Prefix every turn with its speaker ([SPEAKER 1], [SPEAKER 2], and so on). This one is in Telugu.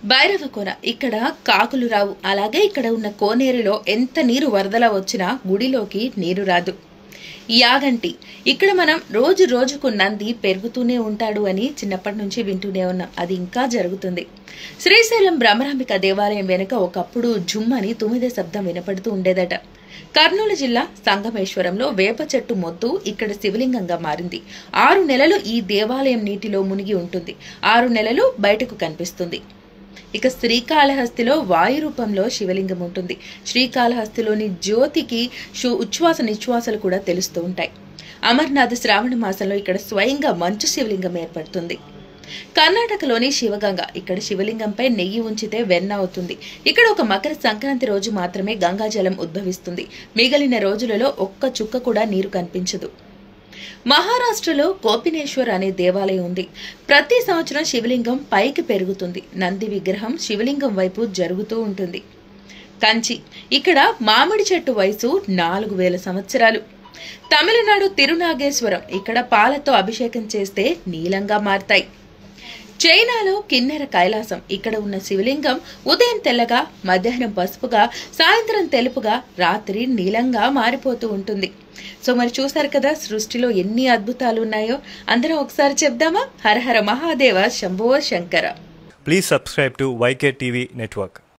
[SPEAKER 1] భైరవకోన ఇక్కడ కాకులు రావు. అలాగే ఇక్కడ ఉన్న కోనేరులో ఎంత నీరు వరదలా వచ్చినా గుడిలోకి నీరు రాదు. యాగంటి ఇక్కడ మనం రోజు రోజుకు నంది పెరుగుతూనే ఉంటాడు అని చిన్నప్పటి నుంచి వింటూనే ఉన్నాం. అది ఇంకా జరుగుతుంది. శ్రీశైలం బ్రహ్మరాంబిక దేవాలయం వెనుక ఒకప్పుడు జుమ్మని తుమ్మిదే శబ్దం వినపడుతూ ఉండేదట. కర్నూలు జిల్లా సంగమేశ్వరంలో వేప చెట్టు మొత్తు ఇక్కడ శివలింగంగా మారింది. 6 నెలలు ఈ దేవాలయం నీటిలో మునిగి ఉంటుంది. 6 నెలలు బయటకు కనిపిస్తుంది. ఇక శ్రీకాళహస్తిలో వాయు రూపంలో శివలింగం ఉంటుంది. శ్రీకాళహస్తిలోని జ్యోతికి ఉచ్ఛ్వాస నిశ్వాసాలు కూడా తెలుస్తూ ఉంటాయి. అమర్నాథ్ శ్రావణ మాసంలో ఇక్కడ స్వయంగా మంచు శివలింగం ఏర్పడుతుంది. కర్ణాటకలోని శివగంగ ఇక్కడ శివలింగంపై నెయ్యి ఉంచితే వెన్న అవుతుంది. ఇక్కడ ఒక మకర సంక్రాంతి రోజు మాత్రమే గంగాజలం ఉద్భవిస్తుంది. మిగిలిన రోజులలో ఒక్క చుక్క కూడా నీరు కనిపించదు. మహారాష్ట్రలో కోపినేశ్వర్ అనే దేవాలయం ఉంది. ప్రతి సంవత్సరం శివలింగం పైకి పెరుగుతుంది. నంది విగ్రహం శివలింగం వైపు జరుగుతూ ఉంటుంది. కంచి ఇక్కడ మామిడి చెట్టు వయసు 4000 సంవత్సరాలు. తమిళనాడు తిరునాగేశ్వరం ఇక్కడ పాలతో అభిషేకం చేస్తే నీలంగా మారతాయి. చైనాలో కిన్నెర కైలాసం ఇక్కడ ఉన్న శివలింగం ఉదయం తెల్లగా, మధ్యాహ్నం పసుపుగా, సాయంత్రం తెలుపుగా, రాత్రి నీలంగా మారిపోతూ ఉంటుంది. సో మరి చూసారు కదా సృష్టిలో ఎన్ని అద్భుతాలు ఉన్నాయో. అందరం ఒకసారి చెప్దామా? హర హర Mahadeva, Shambho Shankara.
[SPEAKER 2] Please subscribe to YK TV Network.